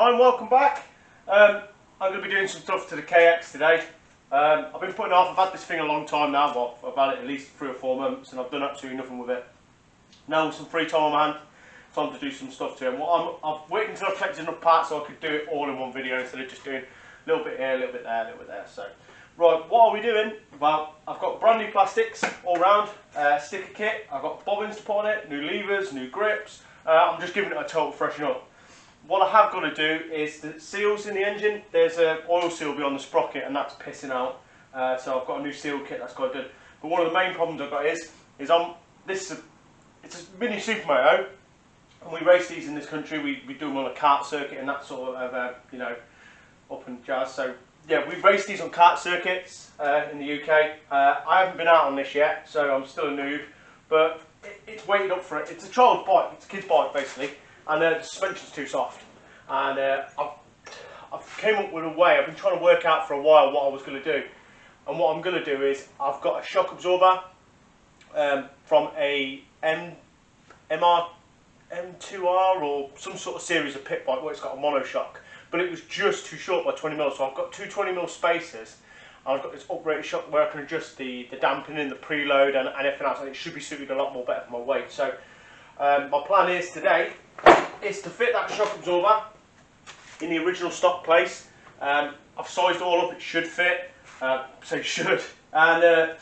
time, welcome back. I'm going to be doing some stuff to the KX today. I've been putting off, I've had this thing a long time now, well, I've had it at least 3 or 4 months and I've done absolutely nothing with it. Now with some free time on my hand, time to do some stuff to it. I've waited until I've collected enough parts so I could do it all in one video instead of just doing a little bit here, a little bit there, a little bit there. So, right, what are we doing? Well, I've got brand new plastics all round, sticker kit, I've got bobbins to put on it, new levers, new grips. I'm just giving it a total freshen up. What I have got to do is the seals in the engine, there's an oil seal beyond the sprocket and that's pissing out. So I've got a new seal kit that's got to do. But one of the main problems I've got is it's a mini supermoto, and we race these in this country. We do them on a kart circuit and that sort of you know, up and jazz. So yeah, we race these on kart circuits in the UK. I haven't been out on this yet, so I'm still a noob. But it's weighted up for it. It's a child's bike. It's a kid's bike basically. And the suspension's too soft, and I've came up with a way. I've been trying to work out for a while what I was going to do, and what I'm going to do is I've got a shock absorber from a M2R or some sort of series of pit bike where it's got a monoshock, but it was just too short by 20mm, so I've got two 20mm spacers. I've got this uprated shock where I can adjust the dampening, the preload and everything else, and it should be suited a lot more better for my weight. So my plan is today is to fit that shock absorber in the original stock place. I've sized it all up, it should fit, so it should. And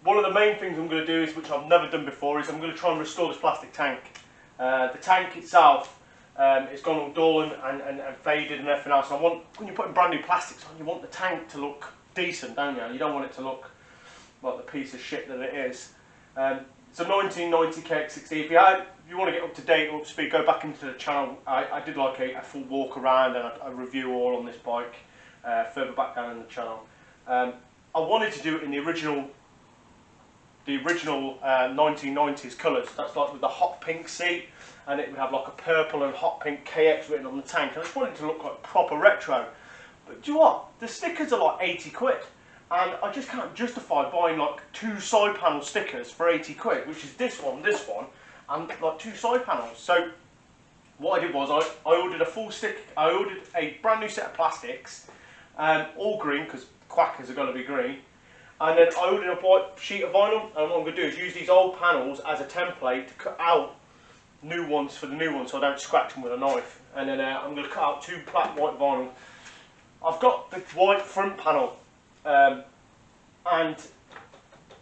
one of the main things I'm going to do is, which I've never done before, is I'm going to try and restore this plastic tank. The tank itself, it's gone all dull and faded and everything else. And I want, when you're putting brand new plastics on, you want the tank to look decent, don't you? You don't want it to look like the piece of shit that it is. It's a 1990 KX60. If you want to get up to date, up to speed, go back into the channel. I did like a full walk around and a review all on this bike further back down in the channel. I wanted to do it in the original 1990s colours. That's like with the hot pink seat, and it would have like a purple and hot pink KX written on the tank. And I just wanted it to look like proper retro. But do you know what? The stickers are like 80 quid. And I just can't justify buying like 2 side panel stickers for 80 quid, which is this one, and like 2 side panels. So what I did was I ordered a full stick. I ordered a brand new set of plastics, all green because quackers are going to be green. And then I ordered a white sheet of vinyl. And what I'm going to do is use these old panels as a template to cut out new ones for the new ones, so I don't scratch them with a knife. And then I'm going to cut out 2 black white vinyl. I've got the white front panel. And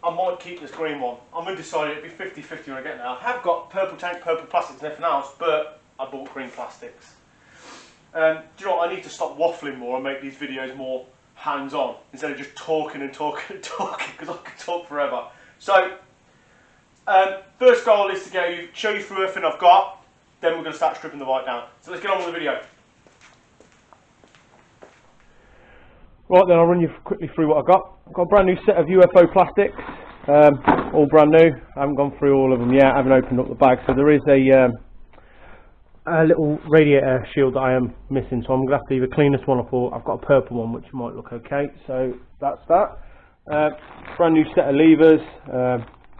I might keep this green one. I'm undecided, it'll be 50-50 when I get there. I have got purple tank, purple plastics and everything else, but I bought green plastics. Do you know what, I need to stop waffling more and make these videos more hands-on, instead of just talking and talking and talking, because I could talk forever. So, first goal is to show you through everything I've got, then we're going to start stripping the bike down. So let's get on with the video. Right then, I'll run you quickly through what I've got. I've got a brand new set of UFO plastics, all brand new. I haven't gone through all of them yet, I haven't opened up the bag. So there is a little radiator shield that I am missing, so I'm going to have to either clean this one up, or I've got a purple one which might look okay. So that's that. Brand new set of levers,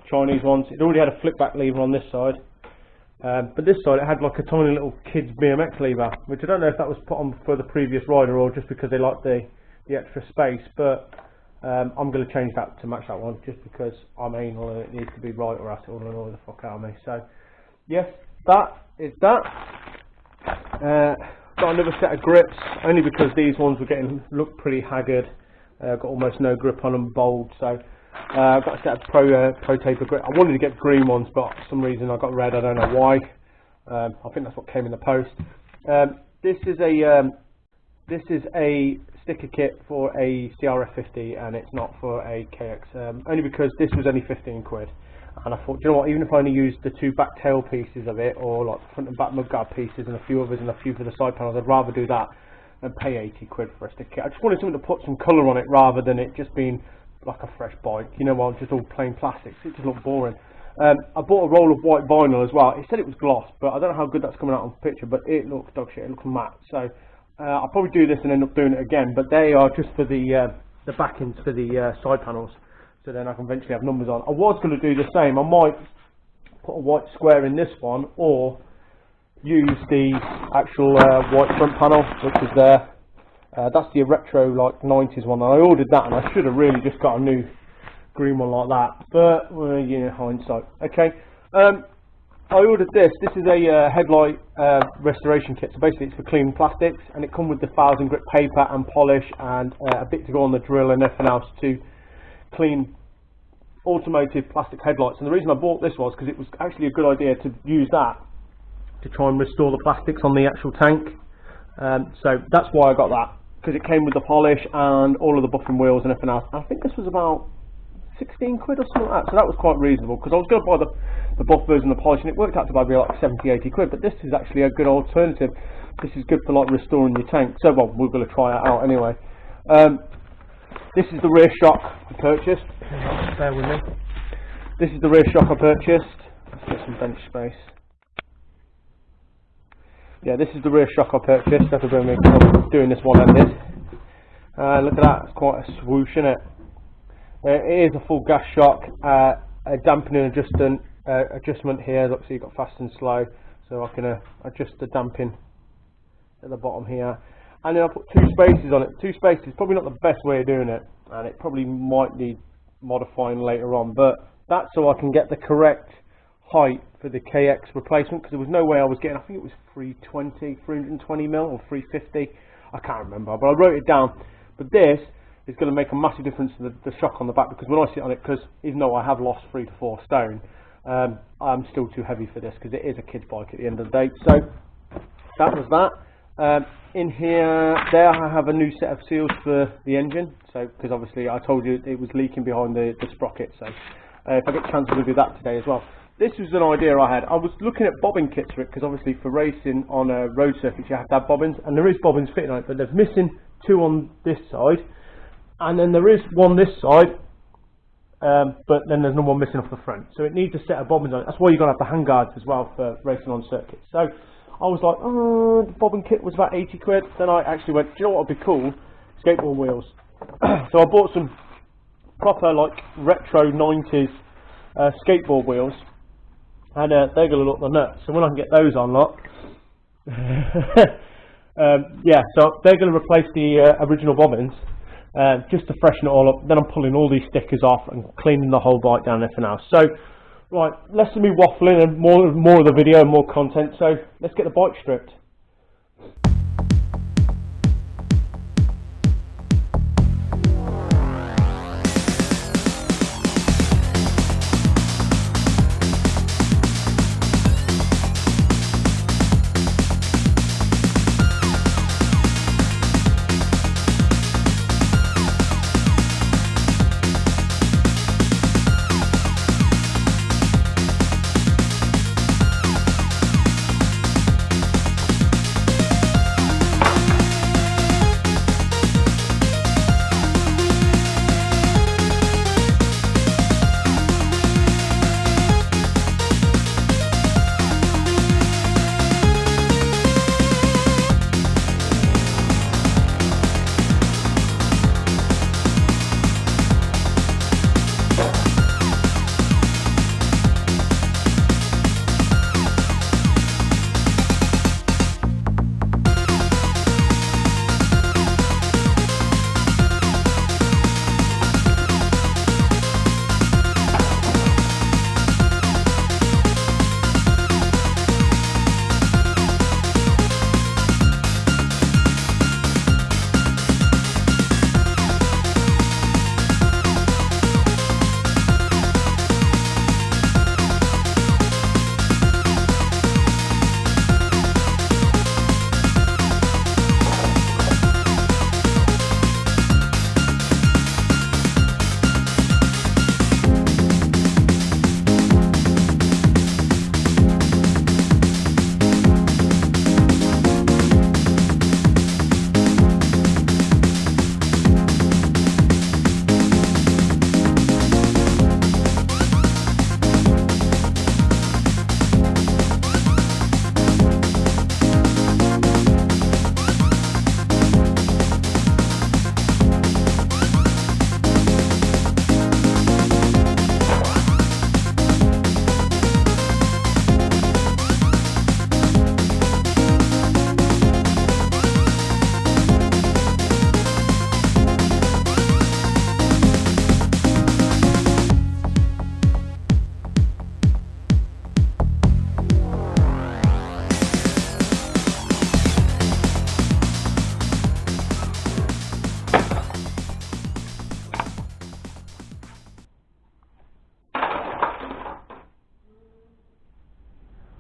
Chinese ones. It already had a flip back lever on this side. But this side it had like a tiny little kid's BMX lever, which I don't know if that was put on for the previous rider or just because they liked the extra space, but I'm going to change that to match that one just because I'm anal and it needs to be right, or else it will annoy the fuck out of me. So yes, that is that. Got another set of grips, only because these ones were look pretty haggard. Got almost no grip on them, bold. So I've got a set of pro taper grip. I wanted to get green ones, but for some reason I got red. I don't know why. I think that's what came in the post. This is a sticker kit for a CRF50 and it's not for a KX, only because this was only 15 quid, and I thought, you know what, even if I only used the 2 back tail pieces of it, or like the front and back mudguard pieces and a few others and a few for the side panels, I'd rather do that than pay 80 quid for a sticker kit. I just wanted something to put some colour on it rather than it just being like a fresh bike, you know, while just all plain plastics. It just looked boring. I bought a roll of white vinyl as well. It said it was gloss, but I don't know how good that's coming out on the picture, but it looks dog shit, it looks matte. So I'll probably do this and end up doing it again, but they are just for the backings for the side panels, so then I can eventually have numbers on. I was going to do the same. I might put a white square in this one, or use the actual white front panel, which is there. That's the retro like 90s one. I ordered that, and I should have really just got a new green one like that. But you know, hindsight. Okay. I ordered this. This is a headlight restoration kit. So basically, it's for cleaning plastics, and it comes with the 1000 grit paper and polish, and a bit to go on the drill and everything else to clean automotive plastic headlights. And the reason I bought this was because it was actually a good idea to use that to try and restore the plastics on the actual tank. So that's why I got that, because it came with the polish and all of the buffing wheels and everything else. I think this was about 16 quid or something like that, so that was quite reasonable, because I was going to buy the buffers and the polish, and it worked out to be like 70-80 quid, but this is actually a good alternative. This is good for like restoring your tank. So well, we're going to try it out anyway. This is the rear shock I purchased. Bear with me. This is the rear shock I purchased. Let's get some bench space. Yeah, this is the rear shock I purchased. That's bring me doing this one-handed. Look at that, it's quite a swoosh, isn't it? It is a full gas shock, a dampening adjustment here. Look, so you've got fast and slow, so I can adjust the damping at the bottom here. And then I put 2 spaces on it. 2 spaces, probably not the best way of doing it, and it probably might need modifying later on, but that's so I can get the correct height for the KX replacement, because there was no way I was getting, I think it was 320 mil or 350, I can't remember, but I wrote it down. But this is going to make a massive difference to the shock on the back, because when I sit on it, because even though I have lost 3 to 4 stone, I'm still too heavy for this, because it is a kid's bike at the end of the day. So that was that. In here, there I have a new set of seals for the engine, so because obviously I told you it was leaking behind the sprocket, so if I get a chance, we'll do that today as well. This was an idea I had. I was looking at bobbin kits for it, because obviously for racing on a road surface you have to have bobbins, and there is bobbins fitting on it, but there's missing 2 on this side, and then there is one this side, but then there's no one missing off the front, so it needs a set of bobbins on it. That's why you're going to have the handguards as well for racing on circuits. So I was like, oh, the bobbin kit was about 80 quid. Then I actually went, do you know what would be cool? Skateboard wheels. So I bought some proper like retro 90s skateboard wheels, and they're going to look the nuts. So when I can get those on, look. Yeah, so they're going to replace the original bobbins, just to freshen it all up. Then I'm pulling all these stickers off and cleaning the whole bike down and everything else. So, right, less of me waffling and more of the video and more content. So let's get the bike stripped.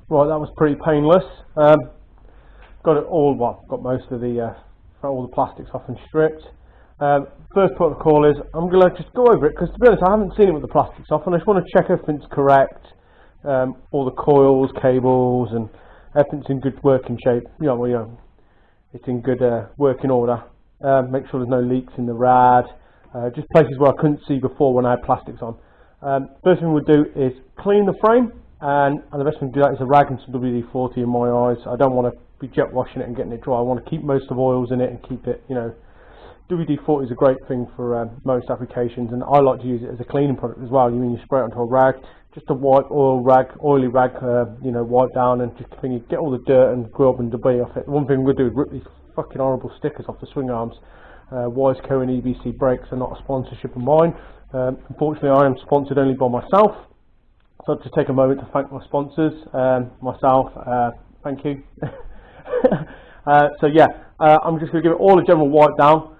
Right, that was pretty painless. Got it all, well, got most of the, all the plastics off and stripped. First protocol is, I'm going to just go over it, because to be honest I haven't seen it with the plastics off, and I just want to check everything's correct. All the coils, cables, and everything's in good working shape. It's in good working order. Make sure there's no leaks in the rad, just places where I couldn't see before when I had plastics on. First thing we'll do is clean the frame, and the best thing to do that is a rag and some WD-40 in my eyes. I don't want to be jet washing it and getting it dry. I want to keep most of oils in it and keep it, WD-40 is a great thing for most applications, and I like to use it as a cleaning product as well. You spray it onto a rag, just a white oily rag, wipe down and just get all the dirt and grub and debris off it. One thing we'll do is rip these fucking horrible stickers off the swing arms. Wiseco and EBC brakes are not a sponsorship of mine. Unfortunately, I am sponsored only by myself. So I'd just take a moment to thank my sponsors, myself, thank you. I'm just going to give it all a general wipe down,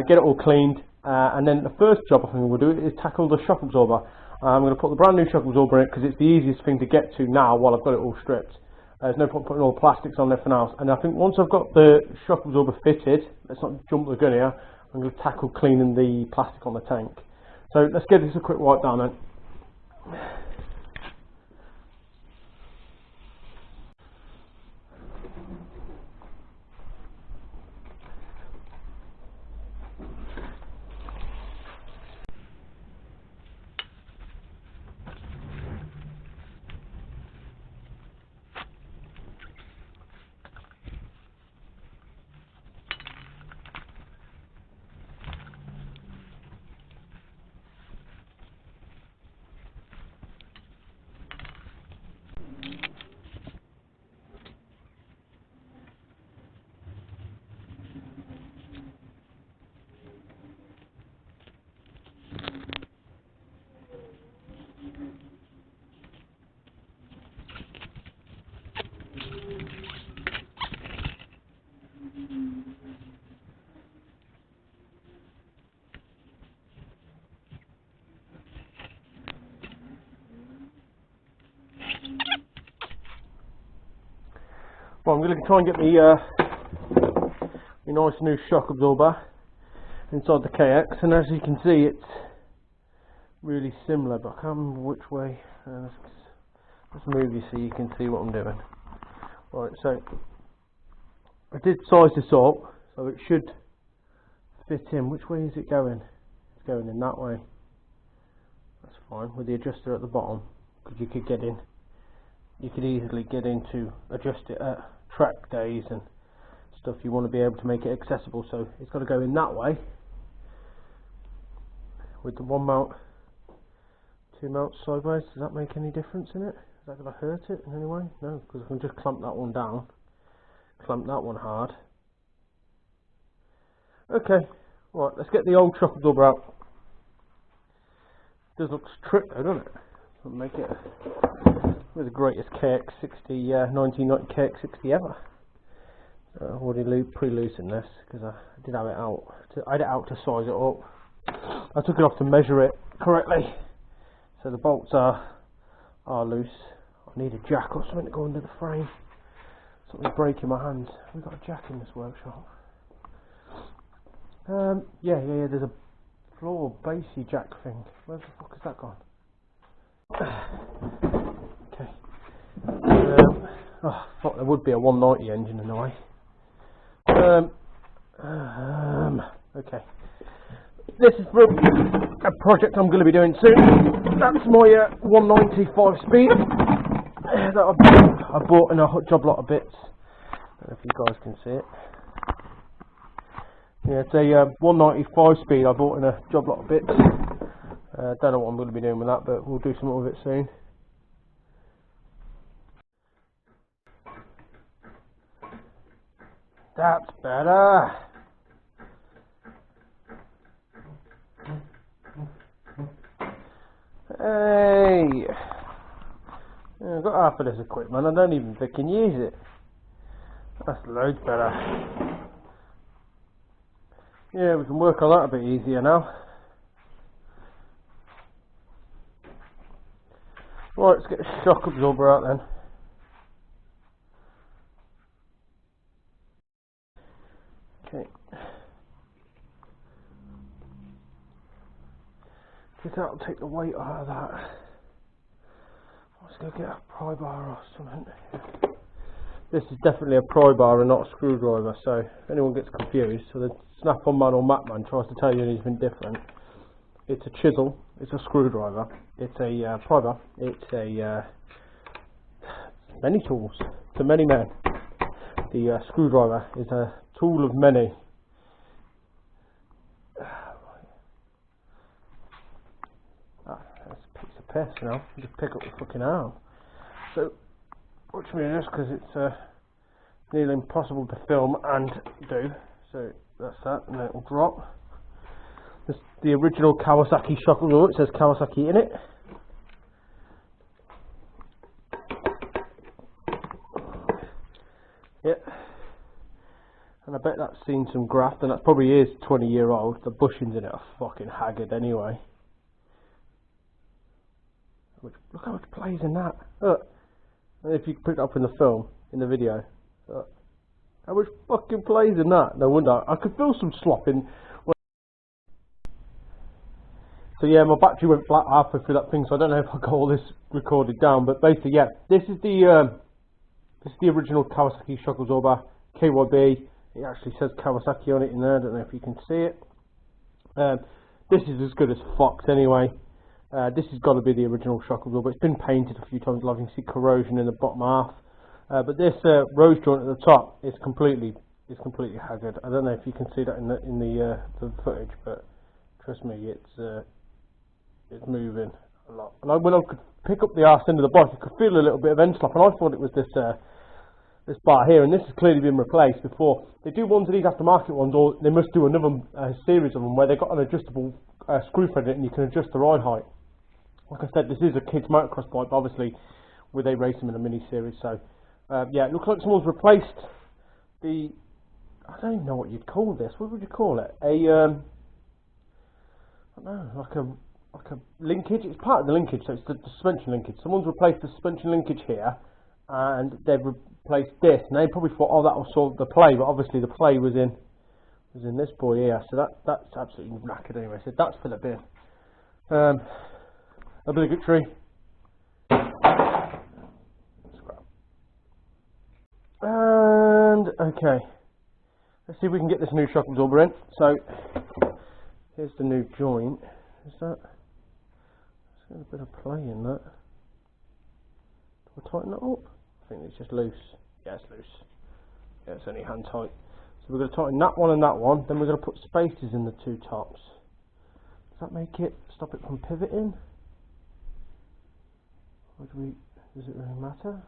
get it all cleaned, and then the first job I think we'll do is tackle the shock absorber. I'm going to put the brand new shock absorber in it because it's the easiest thing to get to now while I've got it all stripped. There's no point putting all the plastics on there for now. And I think once I've got the shock absorber fitted, let's not jump the gun here, I'm going to tackle cleaning the plastic on the tank. So let's give this a quick wipe down then. Well, I'm going to try and get my nice new shock absorber inside the KX, and as you can see it's really similar, but I can't remember which way. Let's move you so you can see what I'm doing. Right, so I did size this up, so it should fit in. Which way is it going? It's going in that way. That's fine, with the adjuster at the bottom, because you could get in. You could easily get in to adjust it at track days and stuff. You want to be able to make it accessible, so it's got to go in that way with the one mount, two mounts sideways. Does that make any difference in it? Is that going to hurt it in any way? No, because I can just clamp that one down, clamp that one hard. Okay, right, let's get the old shock absorber out. It does look stripped though, doesn't it? Doesn't make it the greatest KX60, 1990 KX60 ever. I've already pre-loosened this because I did have it out. I had it out to size it up. I took it off to measure it correctly, so the bolts are loose. I need a jack or something to go under the frame. Something's breaking my hands. We've got a jack in this workshop. Yeah. There's a floor basey jack thing. Where the fuck has that gone? Okay. I thought there would be a 190 engine in the way. Okay. This is for a project I'm going to be doing soon. That's my 190 5-speed that I bought in a job lot of bits. I don't know if you guys can see it. Yeah, it's a 190 5-speed I bought in a job lot of bits. Don't know what I'm going to be doing with that, but we'll do something with it soon. That's better. Hey, yeah, I've got half of this equipment. I don't even think I can use it. That's loads better. Yeah, we can work on that a bit easier now. Right, let's get the shock absorber out then. take the weight out of that. Let's go get a pry bar or something. This is definitely a pry bar and not a screwdriver, so if anyone gets confused, so the Snap-on man or Macman tries to tell you anything different, it's a chisel, it's a screwdriver, it's a pry bar, it's a many tools, to many men. The screwdriver is a tool of many. That's a piece of piss now. Just pick up the fucking arm. So watch me this, because it's nearly impossible to film and do. So that's that, and then it will drop. This the original Kawasaki shock absorber. It says Kawasaki in it. Yep. And I bet that's seen some graft, and that probably is 20-year-old. The bushings in it are fucking haggard anyway. Look how much plays in that. Look. And if you pick it up in the film, in the video, look. How much fucking plays in that? No wonder. I could feel some slopping. So yeah, my battery went flat halfway through that thing, so I don't know if I got all this recorded down. But basically, yeah, this is the original Kawasaki shock absorber, KYB. It actually says Kawasaki on it in there. I don't know if you can see it. This is as good as Fox anyway. This has got to be the original shock absorber. It's been painted a few times. You can see corrosion in the bottom half. But this rose joint at the top is completely haggard. I don't know if you can see that in the footage, but trust me, it's moving a lot. And when I could pick up the arse end of the bike, I could feel a little bit of end slop, and I thought it was this bar here, and this has clearly been replaced before. They do ones of these aftermarket ones, or they must do another series of them where they've got an adjustable screw thread in it, and you can adjust the ride height. Like I said, this is a kid's motocross bike, but obviously they race them in a mini series, so yeah, it looks like someone's replaced the, I don't even know what you'd call this. What would you call it? I don't know, like a linkage. It's part of the linkage, so it's the suspension linkage. Someone's replaced the suspension linkage here, and they've replaced this. And they probably thought, oh, that will solve the play, but obviously the play was in this boy here. So that's absolutely knackered anyway. So that's for the bin. Obligatory. And okay, let's see if we can get this new shock absorber in. So here's the new joint. Is that? There's a bit of play in that. Do I tighten that up? I think it's just loose. Yeah, it's loose. Yeah, it's only hand tight. So we're going to tighten that one and that one. Then we're going to put spacers in the two tops. Does that make it stop it from pivoting? Or does it really matter?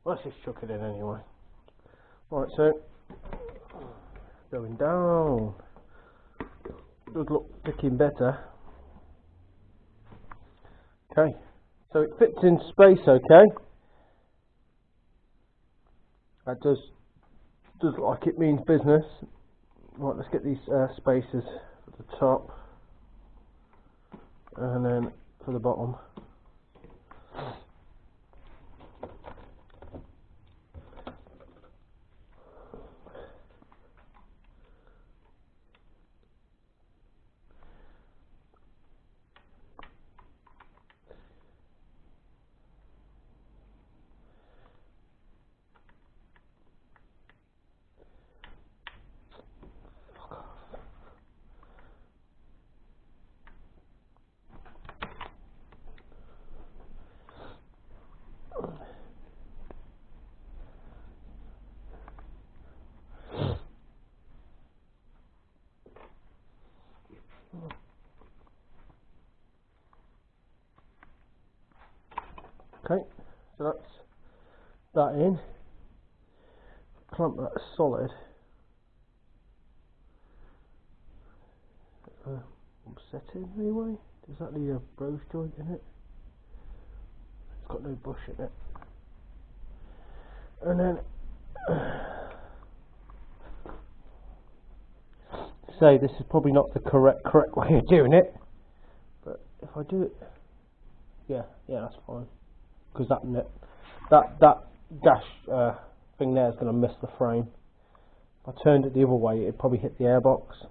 Let's just chuck it in anyway. Right, so going down. Does look looking better. Okay, so it fits in space. Okay, that does look like it means business. Right, let's get these spacers at the top, and then for the bottom. Okay, so that's that in. Clamp that solid. Set in anyway. Does that need a rose joint in it? It's got no bush in it. And then say this is probably not the correct way of doing it, but if I do it, yeah, that's fine. Because that dash thing there is going to miss the frame. If I turned it the other way, it'd probably hit the airbox.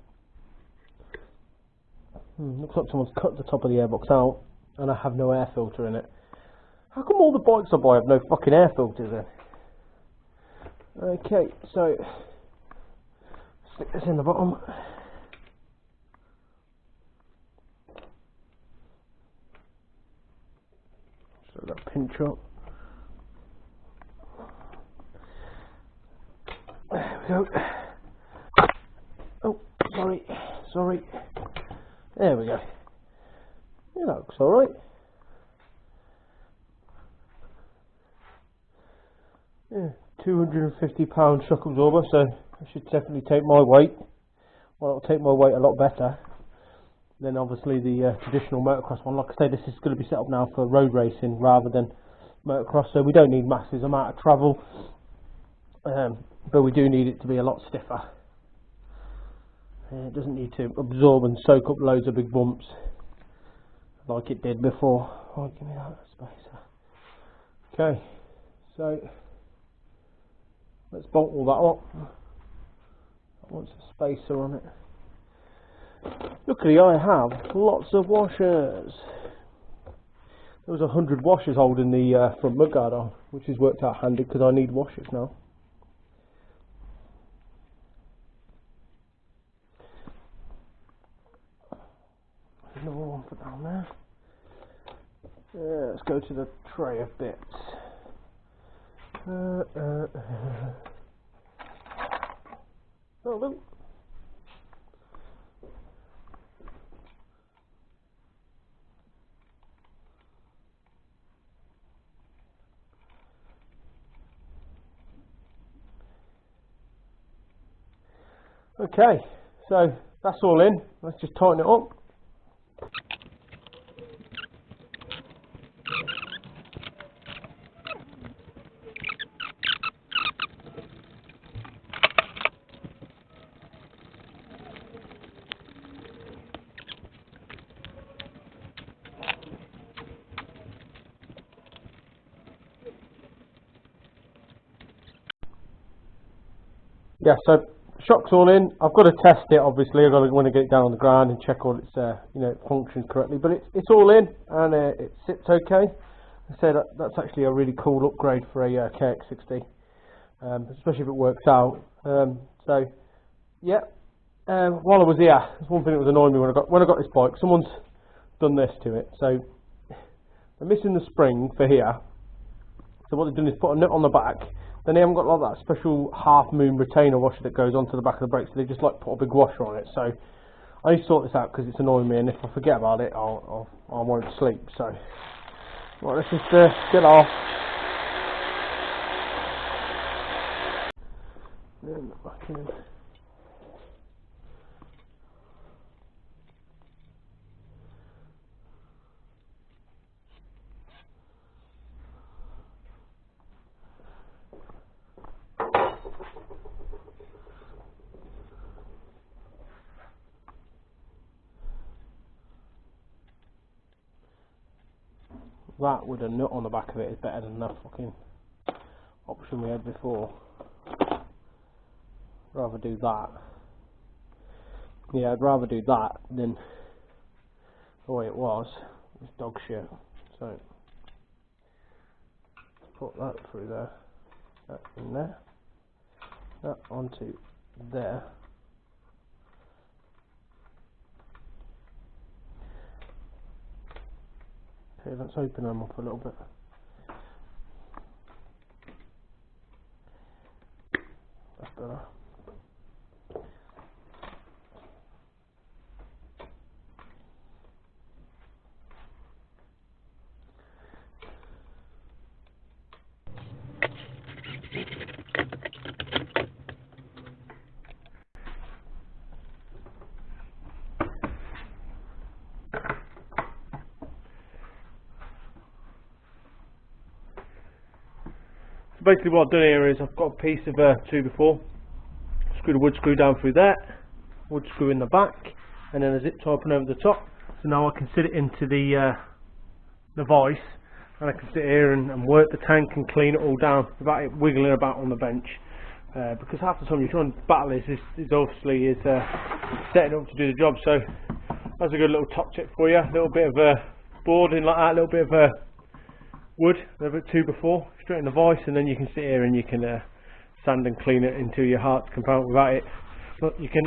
Looks like someone's cut the top of the airbox out, and I have no air filter in it. How come all the bikes I buy have no fucking air filters in? Okay, so stick this in the bottom. So that pinch up. There we go. Oh, sorry. There we go. It looks alright. Yeah, £250 shock absorber, so I should definitely take my weight. Well, it'll take my weight a lot better than obviously the traditional motocross one. Like I say, this is going to be set up now for road racing rather than motocross, so we don't need massive amount of travel, but we do need it to be a lot stiffer. It doesn't need to absorb and soak up loads of big bumps like it did before. Oh, give me that spacer. Okay, so let's bolt all that up. That wants a spacer on it. Luckily I have lots of washers. There was 100 washers holding the front mudguard on, which has worked out handy because I need washers now. Another one put down there. Let's go to the tray of bits. Oh, look. Okay, so that's all in. Let's just tighten it up. Yeah, so shock's all in. I've got to test it. Obviously, I've got to want to get it down on the ground and check all its, it functions correctly. But it's all in and it sits okay. I said that's actually a really cool upgrade for a KX60, especially if it works out. So yeah. While I was here, there's one thing that was annoying me when I got this bike. Someone's done this to it. So they're missing the spring for here. So what they've done is put a nut on the back. Then they haven't got like that special half moon retainer washer that goes onto the back of the brake, so they just like put a big washer on it. So I need to sort this out because it's annoying me, and if I forget about it, I won't sleep. So right, let's just get off. Then back in. That with a nut on the back of it is better than that fucking option we had before. Rather do that. Yeah, I'd rather do that than the way it was. It's dog shit. So put that through there, that in there, that onto there. Okay, let's open them up a little bit. That's better. So basically what I've done here is I've got a piece of 2x4, screwed a wood screw down through there, wood screw in the back, and then a zip tie open over the top. So now I can sit it into the vice, and I can sit here and work the tank and clean it all down without it wiggling about on the bench. Because half the time you're trying to battle is obviously setting up to do the job. So That's a good little top tip for you. A little bit of boarding like that, a little bit of wood, a little bit 2x4, straight in the vise, and then you can sit here and you can sand and clean it until your heart's content without it. But you can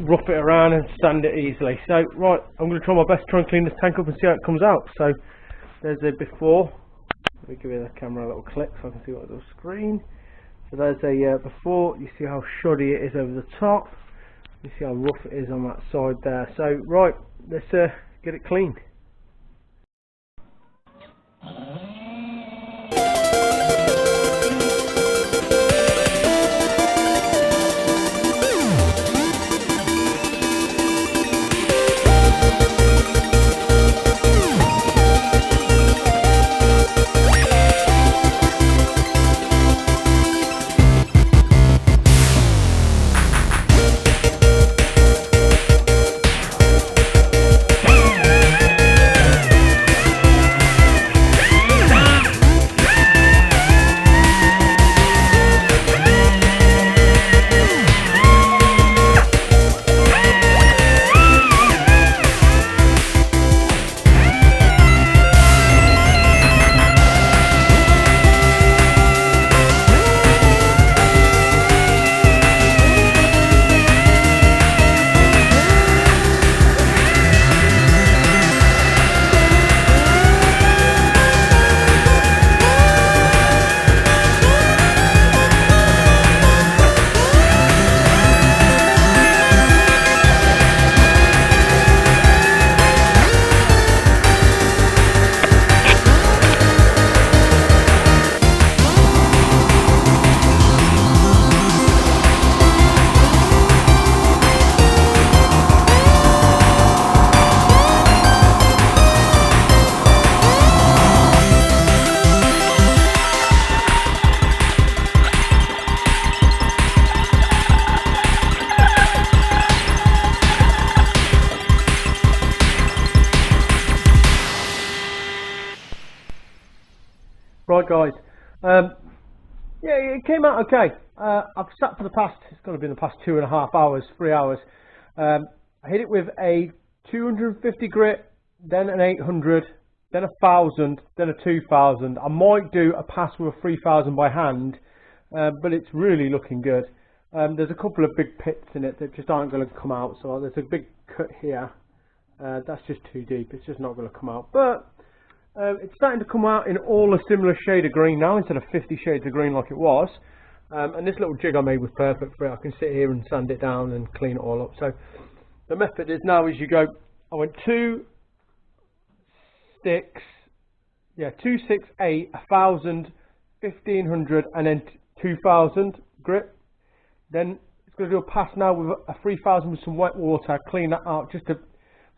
rough it around and sand it easily. So right, I'm going to try my best to try and clean this tank up and see how it comes out. So there's a before. Let me give you the camera a little click so I can see what's on the screen. So there's a before. You see how shoddy it is over the top. You see how rough it is on that side there. So right, let's get it cleaned. Right guys, yeah, it came out okay. I've sat for the past, it's going to be the past 2.5 hours, 3 hours. I hit it with a 250 grit, then an 800, then a 1000, then a 2000. I might do a pass with a 3000 by hand, but it's really looking good. There's a couple of big pits in it that just aren't going to come out, so there's a big cut here. That's just too deep, it's just not going to come out. But it's starting to come out in all a similar shade of green now, instead of 50 shades of green like it was. And this little jig I made was perfect for it. I can sit here and sand it down and clean it all up. So the method is now is you go, I went 2 sticks, yeah, 2, 6, 8, 1000, 1500, and then 2000 grit. Then it's going to do a pass now with a 3000 with some wet water, clean that out just to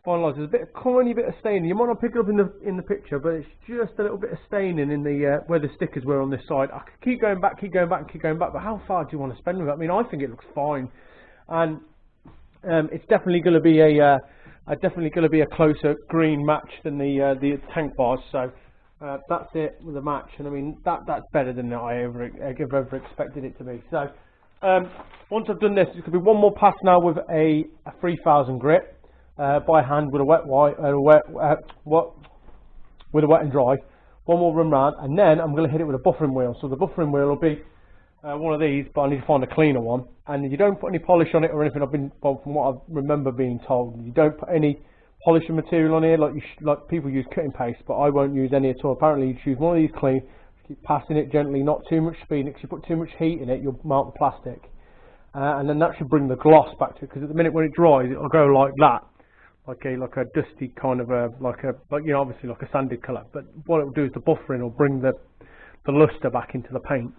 finalise. There's a bit, a tiny bit of staining. You might not pick it up in the picture, but it's just a little bit of staining in the where the stickers were on this side. I could keep going back, keep going back, keep going back. But how far do you want to spend with it? I mean, I think it looks fine, and it's definitely going to be a closer green match than the tank bars. So that's it with the match, and I mean that's better than I ever expected it to be. So once I've done this, it's going to be one more pass now with a 3000 grit. By hand with a wet and dry. One more run round, and then I'm going to hit it with a buffering wheel. So the buffering wheel will be one of these, but I need to find a cleaner one. And you don't put any polish on it or anything. From what I remember being told, you don't put any polishing material on here like people use cutting paste, but I won't use any at all. Apparently, you choose one of these clean, keep passing it gently, not too much speed. Because you put too much heat in it, you'll melt the plastic, and then that should bring the gloss back to it. Because at the minute when it dries, it'll go like that. Like a dusty kind of obviously like a sanded colour. But what it will do is the buffering will bring the luster back into the paint,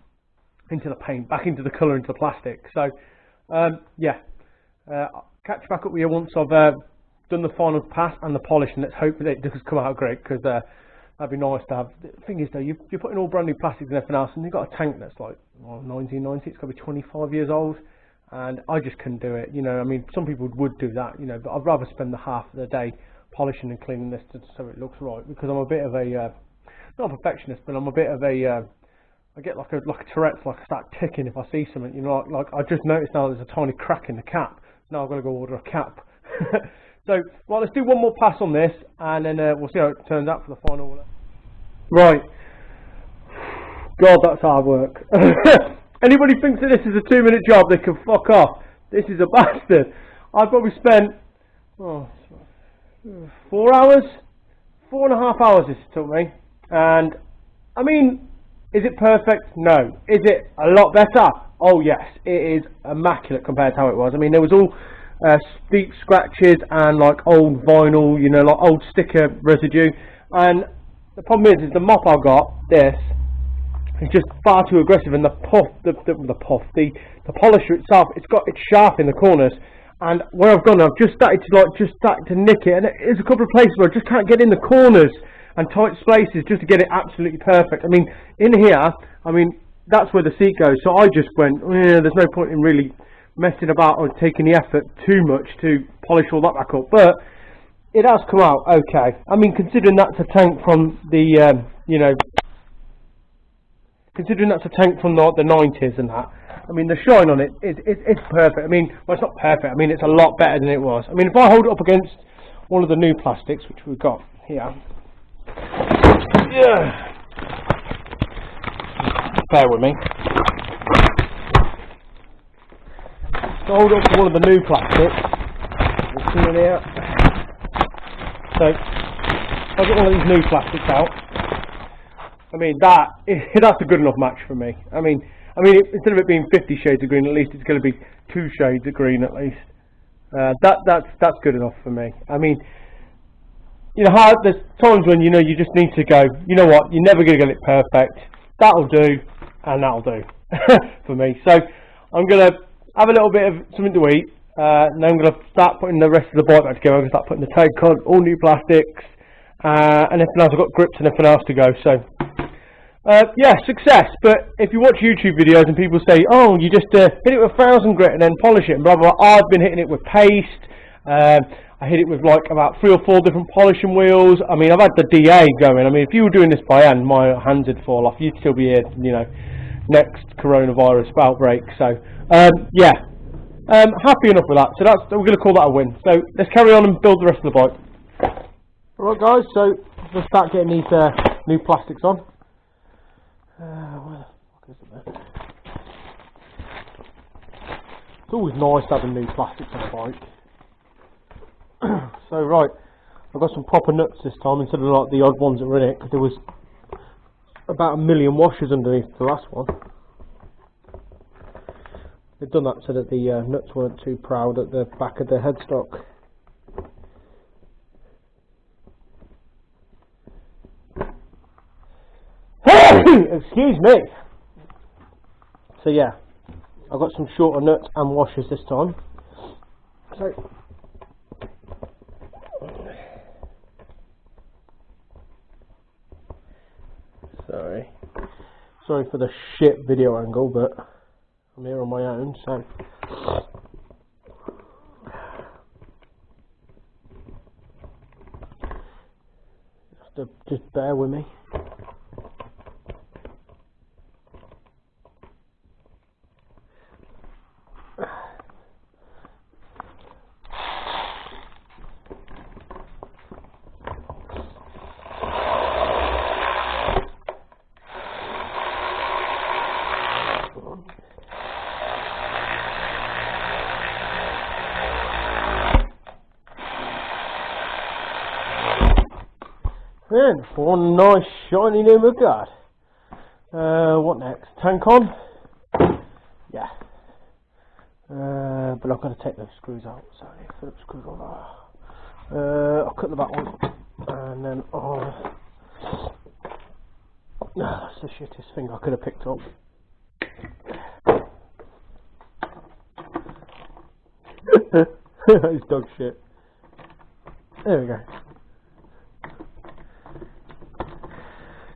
back into the colour, into the plastic. So yeah, I'll catch back up with you once I've done the final pass and the polish, and let's hope that it does come out great, because that'd be nice to have. The thing is though, you're putting all brand new plastics and everything else, and you've got a tank that's like 1990, it's got to be 25 years old. And I just couldn't do it, you know. I mean, some people would do that, you know, but I'd rather spend the half of the day polishing and cleaning this so it looks right, because I'm a bit of a not a perfectionist, but I'm a bit of a I get like a Tourette's, like I start ticking if I see something, you know, like I just noticed now there's a tiny crack in the cap. Now I've got to go order a cap. So, well, let's do one more pass on this, and then we'll see how it turns out for the final. Right. God, that's hard work. Anybody thinks that this is a 2-minute job, they can fuck off. This is a bastard. I probably spent 4 hours, 4.5 hours this took me. And, I mean, is it perfect? No. Is it a lot better? Oh yes, it is immaculate compared to how it was. I mean, there was all deep scratches and like old vinyl, you know, like old sticker residue. And the problem is the mop I got, this, is just far too aggressive, and the polisher itself, it's sharp in the corners. And where I've gone, I've just started to nick it, and there's a couple of places where I just can't get in the corners and tight spaces just to get it absolutely perfect. I mean, in here, I mean, that's where the seat goes. So I just went, there's no point in really messing about or taking the effort too much to polish all that back up. But it has come out okay. I mean, considering that's a tank from the, considering that's a tank from the 90s and that, I mean, the shine on it it's perfect. I mean, well, it's not perfect. I mean, it's a lot better than it was. I mean, if I hold it up against one of the new plastics, which we've got here, yeah, bear with me. So hold up to one of the new plastics. You see in here. So I'll get one of these new plastics out. I mean, that's a good enough match for me. I mean, instead of it being 50 shades of green, at least it's going to be 2 shades of green at least. That's good enough for me. I mean, you know, there's times when, you know, you just need to go, you know what, you're never going to get it perfect. That'll do, and that'll do for me. So I'm going to have a little bit of something to eat, and then I'm going to start putting the rest of the bike back together. I'm going to start putting the tank on, all new plastics, and everything else. I've got grips and everything else to go. So yeah, success. But if you watch YouTube videos and people say, oh, you just hit it with 1000 grit and then polish it and blah blah blah, I've been hitting it with paste. I hit it with like about 3 or 4 different polishing wheels. I mean, I've had the DA going. I mean, if you were doing this by hand, my hands would fall off. You'd still be here, you know, next coronavirus outbreak. So yeah, happy enough with that. So we're going to call that a win. So let's carry on and build the rest of the bike. Alright guys, so let's start getting these new plastics on. Where the fuck is it there? It's always nice having new plastics on a bike. So right, I've got some proper nuts this time instead of like the odd ones that were in it, because there was about 1 million washers underneath the last one. They've done that so that the nuts weren't too proud at the back of the headstock. Excuse me. So yeah, I've got some shorter nuts and washers this time. So sorry for the shit video angle, but I'm here on my own, so just bear with me. And for one nice shiny new mudguard. What next? Tank on? Yeah. But I've got to take those screws out. So Phillips screws on. I'll cut the back one, and then that's the shittest thing I could have picked up. That is dog shit. There we go.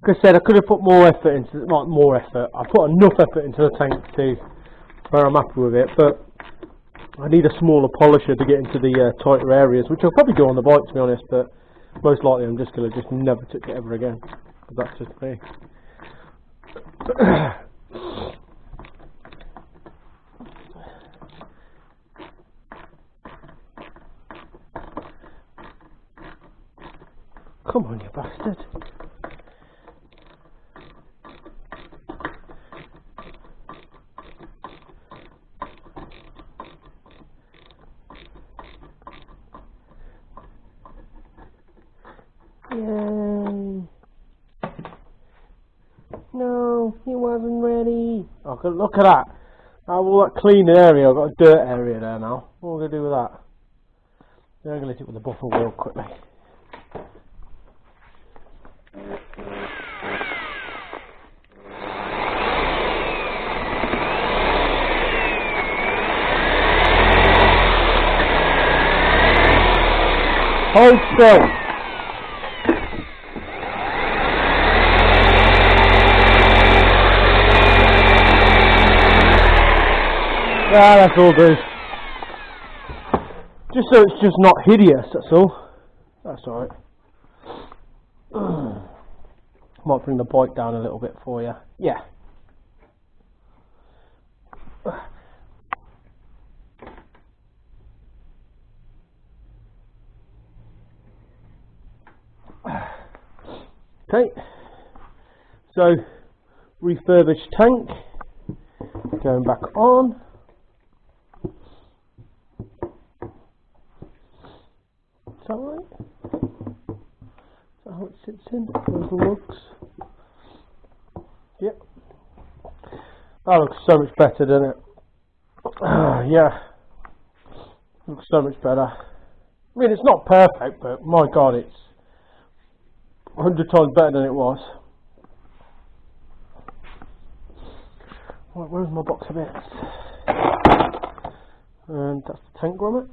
Like I said, I could have put more effort into, not more effort, I put enough effort into the tank to where I'm happy with it, but I need a smaller polisher to get into the tighter areas, which I'll probably do on the bike to be honest, but most likely I'm just going to never touch it ever again, because that's just me. Come on, you bastard. Yay. No, he wasn't ready. Oh, look at that. All that clean area, I've got a dirt area there now. What am I going to do with that? Yeah, I'm going to hit it with the buffer wheel quickly. Hold still. Yeah, that's all good. Just so it's just not hideous, that's all. That's alright. Might bring the bike down a little bit for you. Yeah. Okay. So, refurbished tank. Going back on. Is that right? Is that how it sits in? Those the lugs? Yep. That looks so much better, doesn't it? Yeah. Looks so much better. I mean, it's not perfect, but my god, it's 100 times better than it was. Right, where's my box of bits? And that's the tank grommet.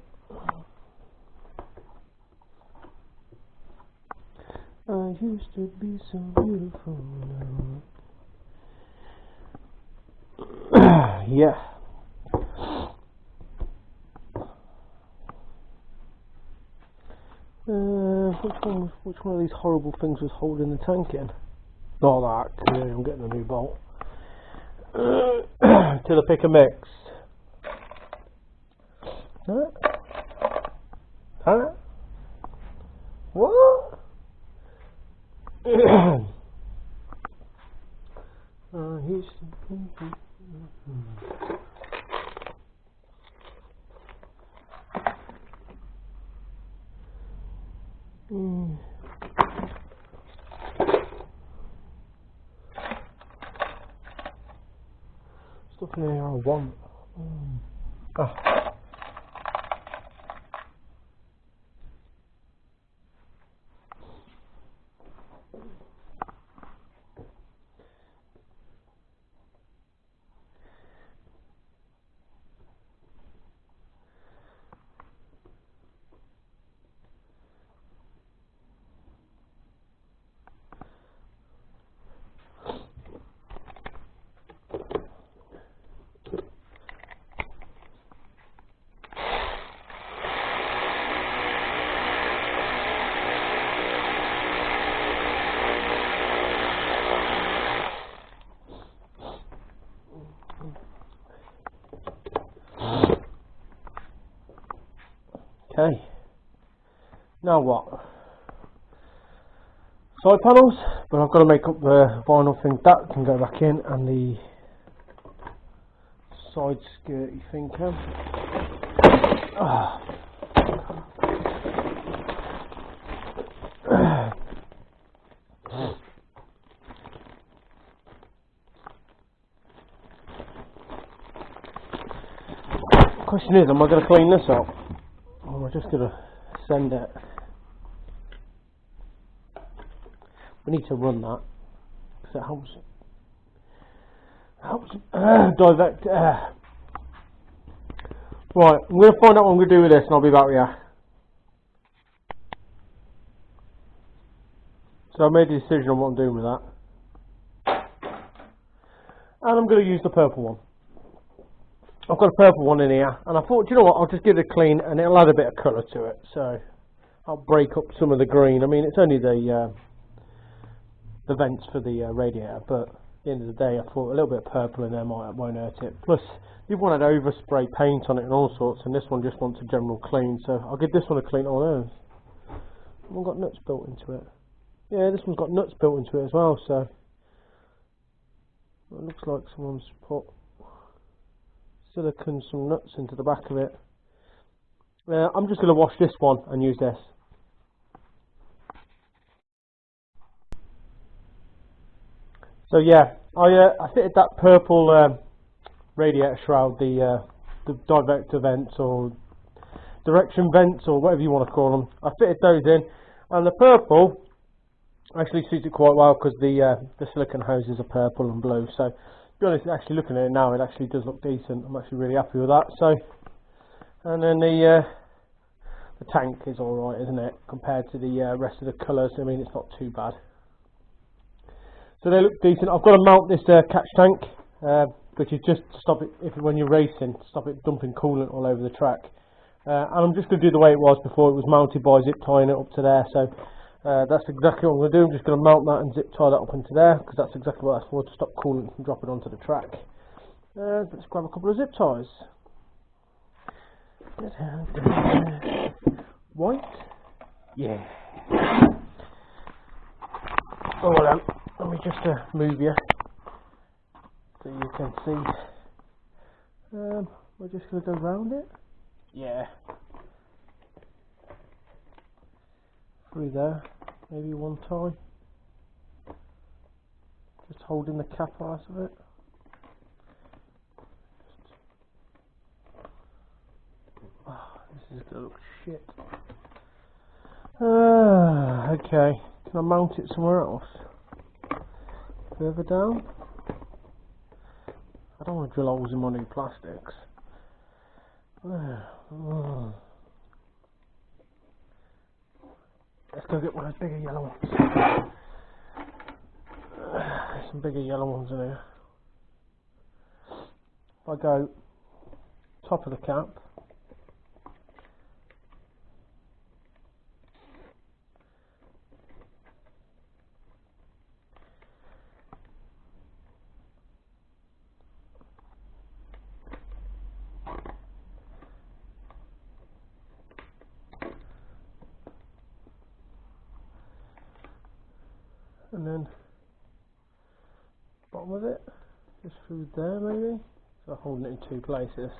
I used to be so beautiful now. Yeah. Which one of these horrible things was holding the tank in? Not that, clearly I'm getting a new bolt. To the pick and mix. Huh? Huh? What? Stuff in here I want. Okay, now what? Side panels, but I've got to make up the vinyl thing. That can go back in, and the side skirty thing can. Question is, am I going to clean this up? Or am I just going to send it? We need to run that because it helps divert air. Right, I'm going to find out what I'm going to do with this, and I'll be back with you. So I made a decision on what I'm doing with that, and I'm going to use the purple one. I've got a purple one in here, and I thought, you know what, I'll just give it a clean, and it'll add a bit of colour to it. So I'll break up some of the green. I mean, it's only the vents for the radiator, but at the end of the day, I thought a little bit of purple in there won't hurt it. Plus, the other one had overspray paint on it and all sorts, and this one just wants a general clean. So I'll give this one a clean. Oh no, I've got nuts built into it. Yeah, this one's got nuts built into it as well, so it looks like someone's put silicone some nuts into the back of it. I'm just going to wash this one and use this. So yeah, I fitted that purple radiator shroud, the divertor vents or direction vents or whatever you want to call them. I fitted those in, and the purple actually suits it quite well because the silicone hoses are purple and blue. So to be honest, actually looking at it now, it actually does look decent. I'm actually really happy with that. So, and then the tank is alright, isn't it, compared to the rest of the colours? I mean, it's not too bad. So they look decent. I've got to mount this catch tank, which is just to stop it, when you're racing, stop it dumping coolant all over the track. And I'm just going to do the way it was before it was mounted by zip tying it up to there. So that's exactly what I'm going to do. I'm just going to mount that and zip tie that up into there, because that's exactly what that's for, to stop coolant from dropping onto the track. Let's grab a couple of zip ties. White? Yeah. Oh, well, let me just move you so you can see. We're just going to go round it. Yeah. Through there. Maybe one tie. Just holding the cap out of it. Oh, this is going to look shit. Okay. Can I mount it somewhere else? Further down? I don't want to drill holes in my new plastics. Let's go get one of those bigger yellow ones. There's some bigger yellow ones in here. If I go top of the cap, and then bottom of it, just through there maybe. So holding it in two places.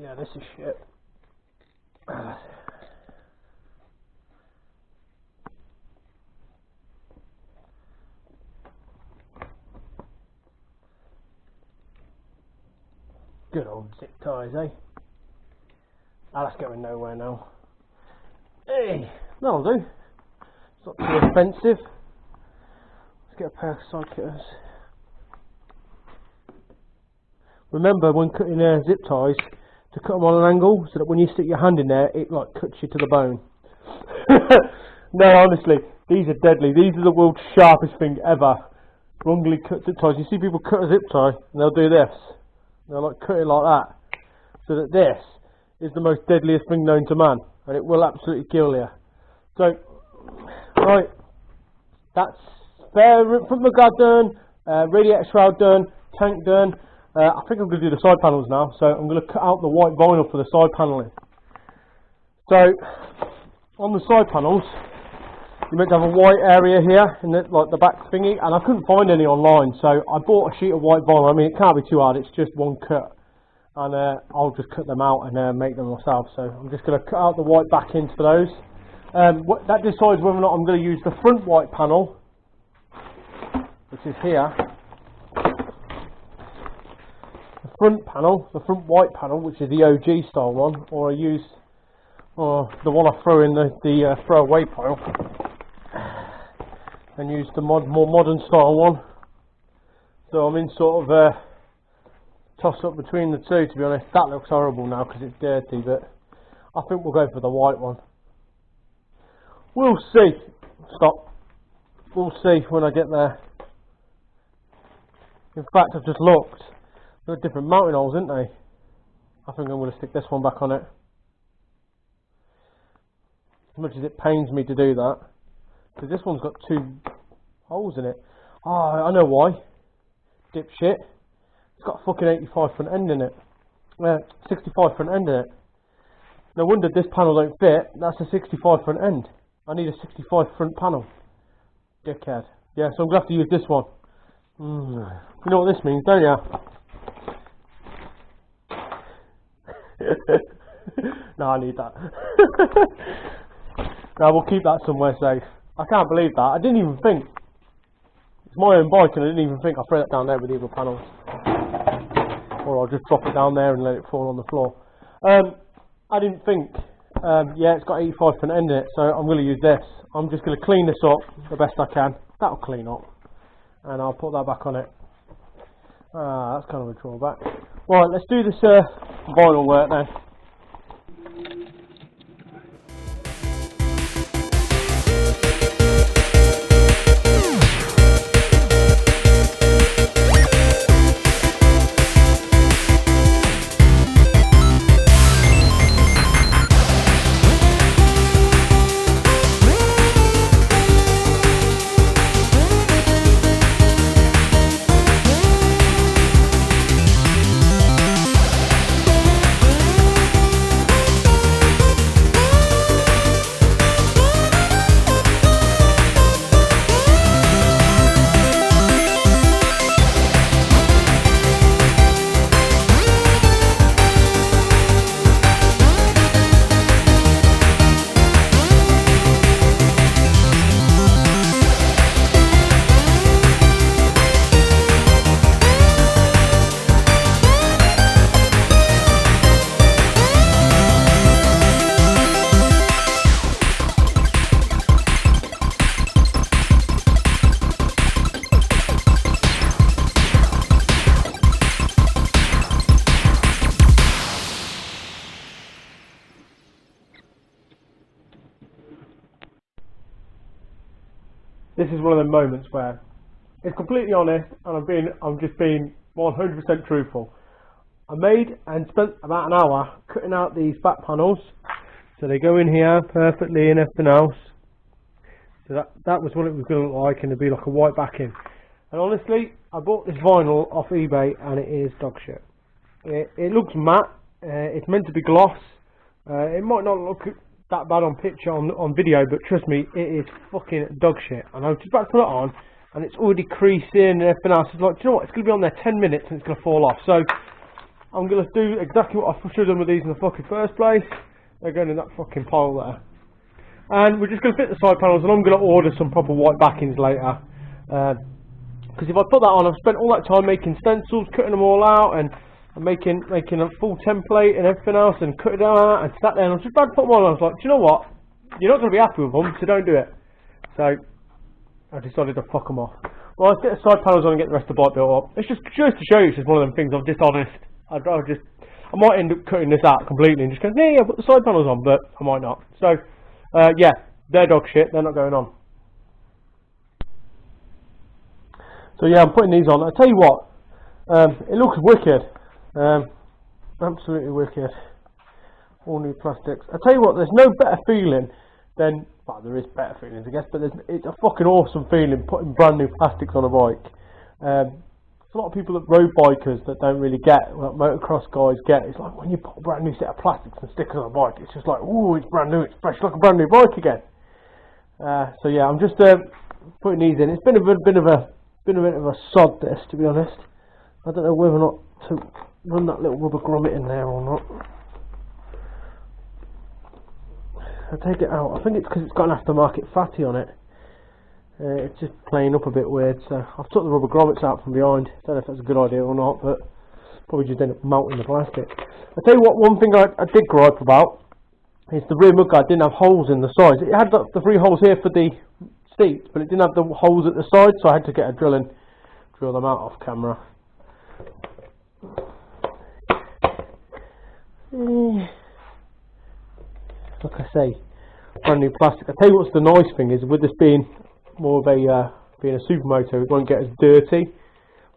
Yeah, this is shit. Good old zip ties, eh? Ah, that's going nowhere now. Hey, that'll do. It's not too expensive. Let's get a pair of side cutters. Remember, when cutting zip ties, to cut them on an angle so that when you stick your hand in there, it like cuts you to the bone. No, honestly, these are deadly. These are the world's sharpest thing ever. Wrongly cut zip ties. You see people cut a zip tie and they'll do this. They'll like cut it like that, so that this is the most deadliest thing known to man, and it will absolutely kill you. So, right, that's spare front guard done, radiator shroud done, tank done. I think I'm going to do the side panels now, so I'm going to cut out the white vinyl for the side panelling. So, on the side panels, you meant to have a white area here, in the, like the back thingy, and I couldn't find any online, so I bought a sheet of white vinyl. I mean, it can't be too hard, it's just one cut, and I'll just cut them out and make them myself. So I'm just going to cut out the white back ends for those. That decides whether or not I'm going to use the front white panel, which is here. The front panel, the front white panel, which is the OG style one, or I use the one I throw in the throwaway pile, and use the more modern style one. So I'm in sort of a toss up between the two, to be honest. That looks horrible now because it's dirty, but I think we'll go for the white one. We'll see. Stop. We'll see when I get there. In fact, I've just looked. There are different mounting holes, isn't they? I think I'm going to stick this one back on it. As much as it pains me to do that, because this one's got two holes in it. Oh, I know why. Dipshit. It's got a fucking 85 front end in it. 65 front end in it. No wonder this panel don't fit. That's a 65 front end. I need a 65 front panel. Dickhead. Yeah, so I'm going to have to use this one. You know what this means, don't you? No, I need that. No, we'll keep that somewhere safe. I can't believe that. I didn't even think. It's my own bike and I didn't even think I'll throw that down there with the other panels. Or I'll just drop it down there and let it fall on the floor. I didn't think. Yeah, it's got 85 front end in it, so I'm going to use this. I'm just going to clean this up the best I can. That'll clean up. And I'll put that back on it. That's kind of a drawback. Right, let's do this vinyl work then. This is one of the moments where it's completely honest and I'm just being 100% truthful. I made and spent about an hour cutting out these back panels, so they go in here perfectly and everything else. So that was what it was going to look like, and it'd be like a white backing. And honestly, I bought this vinyl off eBay and it is dog shit. It looks matte. It's meant to be gloss. It might not look that bad on picture on video, but trust me, it is fucking dog shit. And I was just about to put it on and it's already creasing and everything else. It's like, do you know what, it's going to be on there 10 minutes and it's going to fall off. So I'm going to do exactly what I should have done with these in the fucking first place. They're going in that fucking pile there. And we're just going to fit the side panels, and I'm going to order some proper white backings later. Because if I put that on, I've spent all that time making stencils, cutting them all out, and making a full template and everything else, and cutting it out, and sat there, and I was just about to put them on, and I was like, do you know what? You're not going to be happy with them, so don't do it. So I decided to fuck them off. Well, let's get the side panels on and get the rest of the bike built up. It's just to show you, it's just one of them things. I'm dishonest. I might end up cutting this out completely and just going, yeah, put the side panels on, but I might not. So, yeah, they're dog shit. They're not going on. So yeah, I'm putting these on. I tell you what, it looks wicked. Absolutely wicked. All new plastics. I tell you what, there's no better feeling than, well, there is better feelings, I guess, but it's a fucking awesome feeling putting brand new plastics on a bike. There's a lot of people that road bikers that don't really get what motocross guys get. It's like when you put a brand new set of plastics and stickers on a bike, it's just like, ooh, it's brand new, it's fresh, like a brand new bike again. So yeah, I'm just putting these in. It's been a bit of a sod, this, to be honest. I don't know whether or not to run that little rubber grommet in there or not. I take it out. I think it's because it's got an aftermarket fatty on it. It's just playing up a bit weird, so I've took the rubber grommets out from behind. Don't know if that's a good idea or not, but probably just end up melting the plastic. I'll tell you what, one thing I did gripe about is the rear mudguard didn't have holes in the sides. It had the 3 holes here for the seats, but it didn't have the holes at the side, so I had to get a drill and drill them out off camera. Like I say, brand new plastic. I'll tell you what's the nice thing is, with this being more of a being a supermoto, it won't get as dirty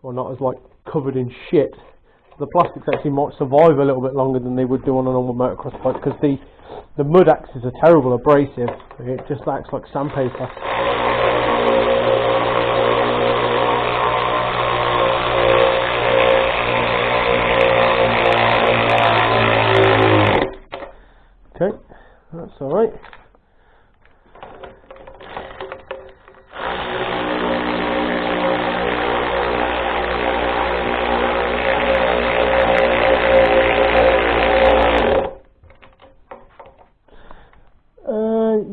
or not as like covered in shit. The plastics actually might survive a little bit longer than they would do on a normal motocross bike, because the mud acts as a terrible abrasive. It just acts like sandpaper. Okay, that's alright.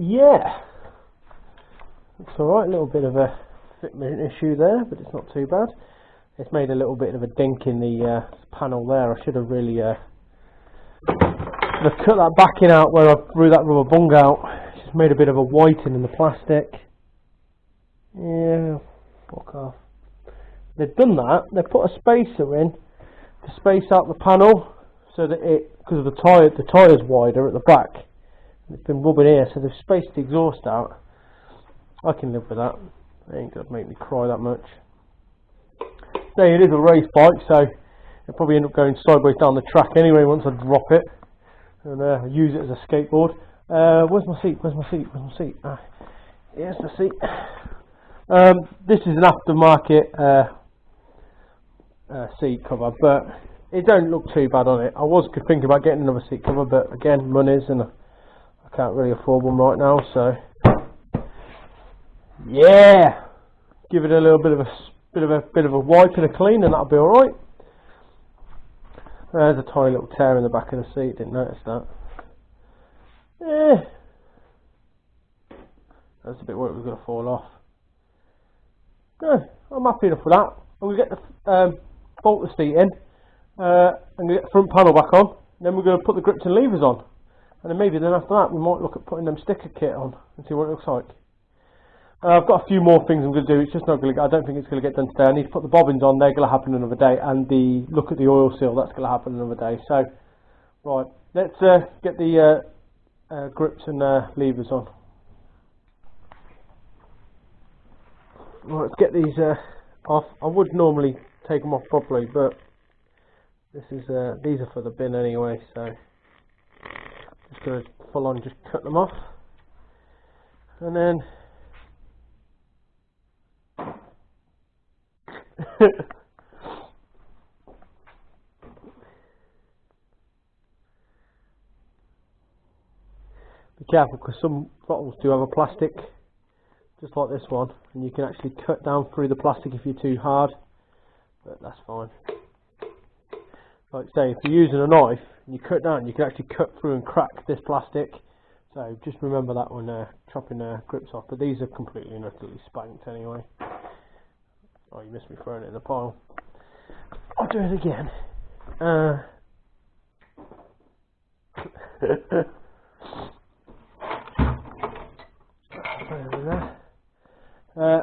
Yeah, it's alright, a little bit of a fitment issue there, but it's not too bad. It's made a little bit of a dink in the panel there. I should have really cut that backing out where I threw that rubber bung out. It's just made a bit of a whiting in the plastic. Yeah, fuck off. They've done that, they've put a spacer in to space out the panel so that because of the tyre's wider at the back. It's been rubbing here, so they've spaced the exhaust out. I can live with that. It ain't gonna make me cry that much. Say it is a race bike, so it'll probably end up going sideways down the track anyway once I drop it and use it as a skateboard. Where's my seat? Where's my seat? Where's my seat? Here's the seat. This is an aftermarket seat cover, but it don't look too bad on it. I was thinking about getting another seat cover, but again, money's and I can't really afford one right now, so yeah, give it a little bit of a wipe and a clean, and that'll be all right. There's a tiny little tear in the back of the seat. Didn't notice that. That's a bit where it was going to fall off. No, I'm happy enough with that. I'm going to get the bolt the seat in. I'm going to get the front panel back on. Then we're going to put the grips and levers on. And then maybe then after that we might look at putting them sticker kit on and see what it looks like. I've got a few more things I'm going to do. It's just not going to. I don't think it's going to get done today. I need to put the bobbins on. They're going to happen another day, and the look at the oil seal. That's going to happen another day. So, right, let's get the grips and levers on. Right, let's get these off. I would normally take them off properly, but this is these are for the bin anyway. So, just going to full on just cut them off, and then. Be careful, because some bottles do have a plastic just like this one, and you can actually cut down through the plastic if you're too hard, but that's fine. Like say, if you're using a knife and you cut down, you can actually cut through and crack this plastic, so just remember that when chopping grips off. But these are completely and utterly spanked anyway. Oh, you missed me throwing it in the pile. I'll do it again.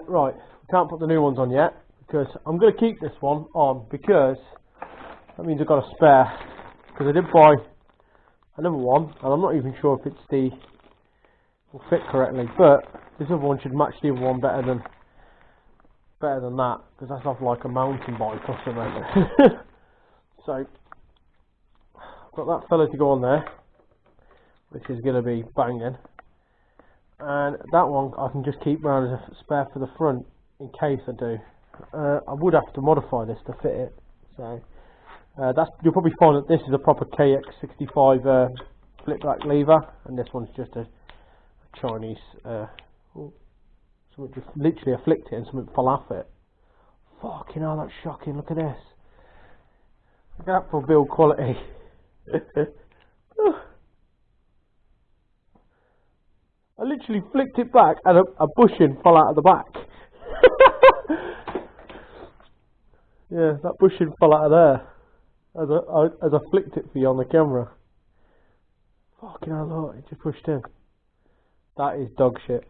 Right, we can't put the new ones on yet because I'm going to keep this one on because that means I've got a spare. Because I did buy another one, and I'm not even sure if it's will fit correctly, but this other one should match the other one better than that, because that's off like a mountain bike or something. So I've got that fella to go on there, which is going to be banging, and that one I can just keep round as a spare for the front in case I do. I would have to modify this to fit it, so you'll probably find that this is a proper KX65 flip back lever, and this one's just a Chinese something just literally I flicked it and something fell off it. Fucking hell, that's shocking. Look at this. Look at that for build quality. I literally flicked it back and a bushing fell out of the back. Yeah, that bushing fell out of there as I flicked it for you on the camera. Fucking hell, look, it just pushed in. That is dog shit.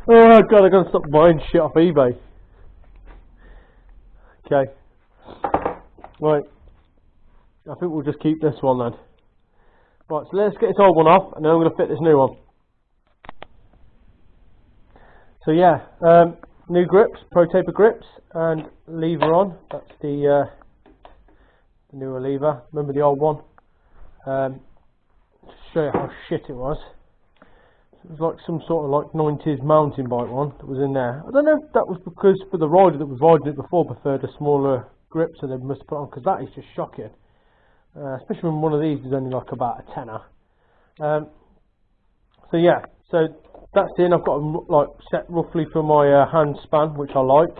Oh god, I gotta stop buying shit off eBay. Okay. Right. I think we'll just keep this one then. Right, so let's get this old one off and then I'm gonna fit this new one. So yeah, new grips, Pro Taper grips and lever on. That's the newer lever. Remember the old one? To show you how shit it was. It was like some sort of like 90s mountain bike one that was in there. I don't know if that was because for the rider that was riding it before preferred a smaller grip, so they must put on, because that is just shocking. especially when one of these is only like about a tenner. So yeah, so that's in. I've got them like set roughly for my hand span, which I like.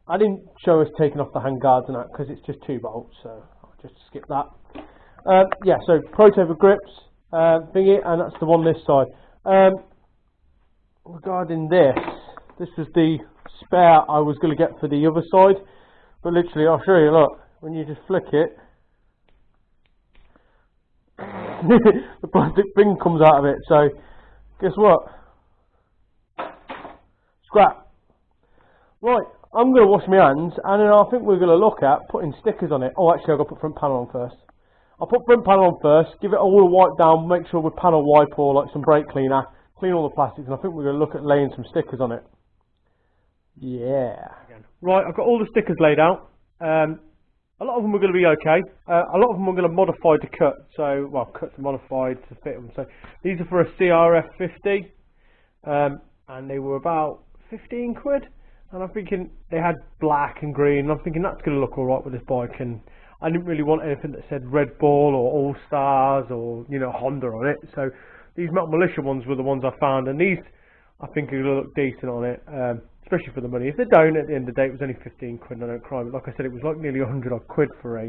I didn't show us taking off the hand guards and that because it's just 2 bolts, so I'll just skip that. Yeah, so Protover grips thingy, and that's the one this side. Regarding this was the spare I was going to get for the other side, but literally I'll show you. Look, when you just flick it, the plastic thing comes out of it. So guess what? Scrap. Right, I'm going to wash my hands, and then I think we're going to look at putting stickers on it. Oh, actually, I've got to put front panel on first. I'll put front panel on first, give it all a wipe down, make sure with panel wipe or like some brake cleaner, clean all the plastics, and I think we're going to look at laying some stickers on it. Yeah. Right, I've got all the stickers laid out. A lot of them are going to be okay. A lot of them are going to modify to cut. So, well, cut to modified to fit them. So these are for a CRF 50, and they were about 15 quid. And I'm thinking they had black and green, and I'm thinking that's going to look alright with this bike. And I didn't really want anything that said Red Bull or All Stars or, you know, Honda on it. So these Metal Militia ones were the ones I found, and these I think are going to look decent on it, especially for the money. If they don't, at the end of the day, it was only 15 quid, and I don't cry. But like I said, it was like nearly 100 odd quid for a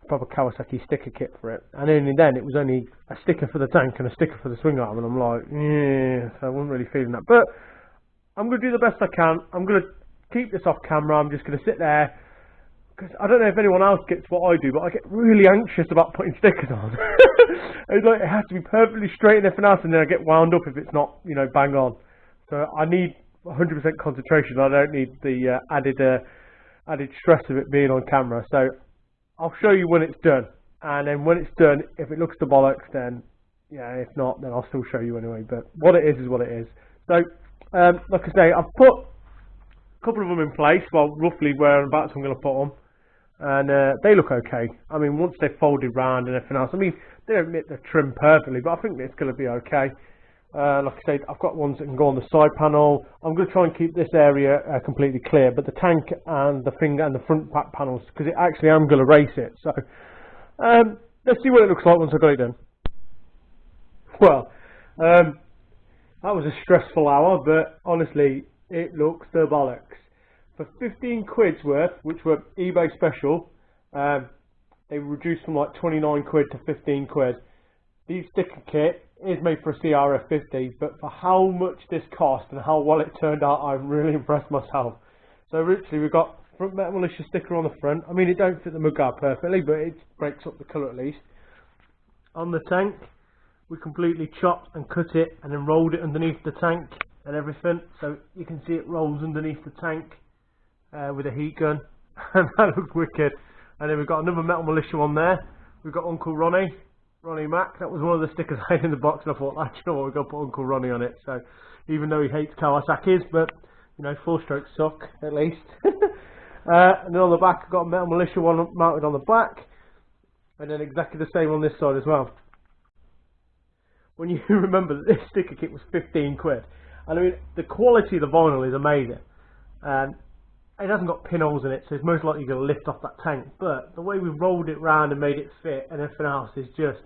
proper Kawasaki sticker kit for it. And only then, it was only a sticker for the tank and a sticker for the swing arm, and I'm like, yeah, so I wasn't really feeling that. But I'm going to do the best I can. I'm going to keep this off camera. I'm just going to sit there, because I don't know if anyone else gets what I do, but I get really anxious about putting stickers on. It's like, it has to be perfectly straight and everything else, and then I get wound up if it's not, you know, bang on. So I need 100% concentration. I don't need the added stress of it being on camera. So I'll show you when it's done, and then when it's done, if it looks to bollocks, then yeah, if not, then I'll still show you anyway. But what it is what it is. So like I say, I've put a couple of them in place, well, roughly whereabouts I'm going to put them, and they look okay. I mean, once they're folded round and everything else, I mean, they don't knit the trim perfectly, but I think it's going to be okay. Like I said, I've got ones that can go on the side panel. I'm going to try and keep this area completely clear, but the tank and the finger and the front back panels, because it actually I'm going to race it. So let's see what it looks like once I've got it done. Well, that was a stressful hour, but honestly, it looks the bollocks. For 15 quid's worth, which were eBay special, they reduced from like 29 quid to 15 quid. The sticker kit is made for a CRF 50, but for how much this cost and how well it turned out, I'm really impressed myself. So literally, we've got front Metal Militia sticker on the front. I mean, it don't fit the mudguard perfectly, but it breaks up the colour at least. On the tank, we completely chopped and cut it and then rolled it underneath the tank and everything, so you can see it rolls underneath the tank with a heat gun, and that looks wicked. And then we've got another Metal Militia one there. We've got Uncle Ronnie Mac. That was one of the stickers I had in the box, and I thought, you know what, we've got to put Uncle Ronnie on it. So even though he hates Kawasaki's, but you know, 4-strokes suck at least. And then on the back, I've got a Metal Militia one mounted on the back, and then exactly the same on this side as well. When you remember that this sticker kit was 15 quid, and I mean, the quality of the vinyl is amazing. It hasn't got pinholes in it, so it's most likely going to lift off that tank, but the way we've rolled it round and made it fit and everything else is just,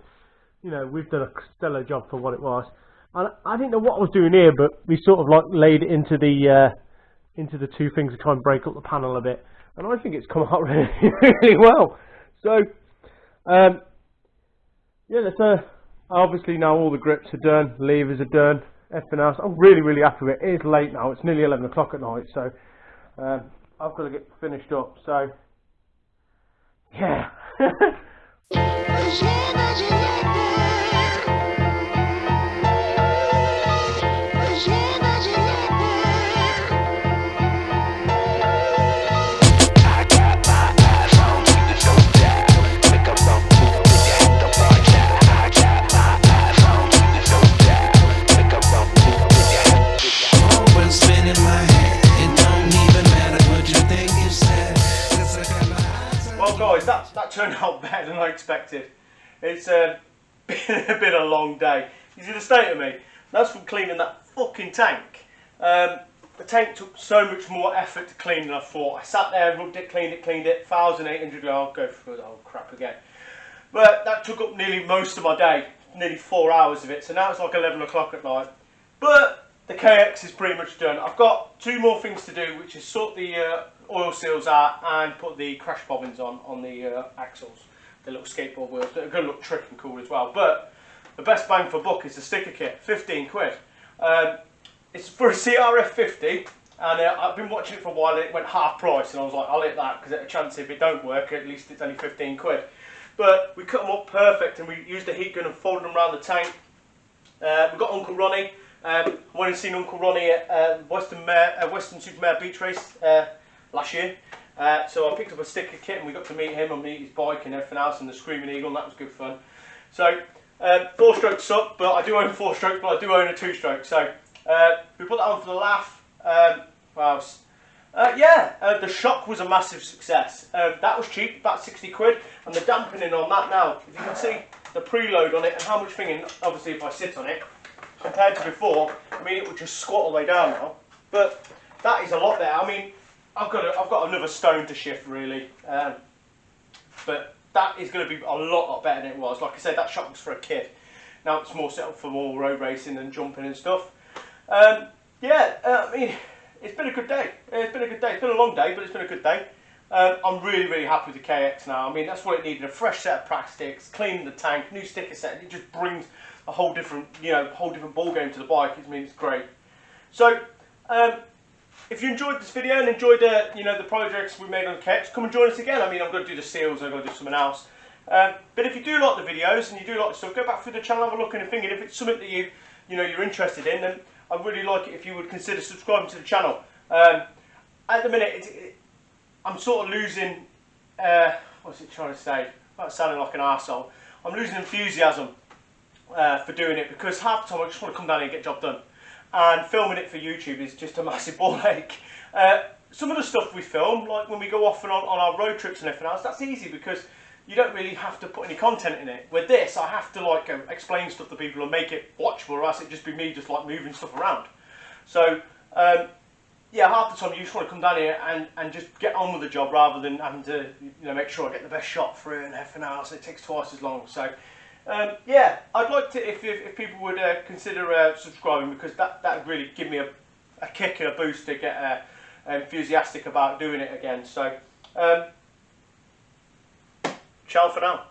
you know, we've done a stellar job for what it was. And I didn't know what I was doing here, but we sort of like laid it into the two things to try and break up the panel a bit, and I think it's come out really, really well. So yeah, that's obviously now all the grips are done, levers are done, everything else. I'm really, really happy with it. It is late now, it's nearly 11 o'clock at night, so I've got to get finished up, so yeah. Guys, that turned out better than I expected. It's been a bit of a long day. You see the state of me? That's from cleaning that fucking tank. the tank took so much more effort to clean than I thought. I sat there, rubbed it, cleaned it, 1,800, I'll go through the whole crap again. But that took up nearly most of my day, nearly 4 hours of it, so now it's like 11 o'clock at night. But the KX is pretty much done. I've got 2 more things to do, which is sort the oil seals out and put the crash bobbins on the axles, the little skateboard wheels. They're going to look trick and cool as well. But the best bang for buck is the sticker kit, 15 quid. It's for a CRF 50, and I've been watching it for a while, and it went half price, and I was like, I'll hit that, because there's a chance if it don't work, at least it's only 15 quid. But we cut them up perfect, and we used the heat gun and folded them around the tank. We got Uncle Ronnie. I went and seen Uncle Ronnie at Western Supermare Beach Race last year. So I picked up a sticker kit, and we got to meet him and meet his bike and everything else, and the Screaming Eagle, and that was good fun. So 4-stroke suck, but I do own 4-strokes, but I do own a 2-stroke. So we put that on for the laugh. The shock was a massive success. That was cheap, about 60 quid, and the dampening on that now, if you can see the preload on it and how much thinging, obviously if I sit on it, compared to before, I mean it would just squat all the way down now, but that is a lot better. I mean, I've got another stone to shift really, but that is going to be a lot better than it was. Like I said, that shock was for a kid. Now it's more set up for more road racing and jumping and stuff. I mean, it's been a good day. It's been a good day. It's been a long day, but it's been a good day. I'm really happy with the KX now. I mean, that's what it needed: a fresh set of plastics, cleaning the tank, new sticker set. It just brings a whole different, whole different ball game to the bike. I mean, it's great. So, if you enjoyed this video and enjoyed the projects we made on the KX, come and join us again. I mean, I'm going to do the seals. I'm going to do something else. But if you do like the videos and you do like the stuff, go back through the channel, have a look and think. If it's something that you're interested in, then I'd really like it if you would consider subscribing to the channel. At the minute, I'm sort of losing, what's it trying to say? Without sounding like an arsehole. I'm losing enthusiasm for doing it, because half the time I just want to come down here and get the job done. And filming it for YouTube is just a massive ball ache. Some of the stuff we film, like when we go off and on our road trips and everything else, that's easy because you don't really have to put any content in it. With this, I have to explain stuff to people and make it watchable, or else it'd just be me just moving stuff around. So half the time you just want to come down here and just get on with the job, rather than having to make sure I get the best shot through and everything else. It takes twice as long. So I'd like to, if people would consider subscribing, because that would really give me a kick and a boost to get enthusiastic about doing it again. So ciao for now.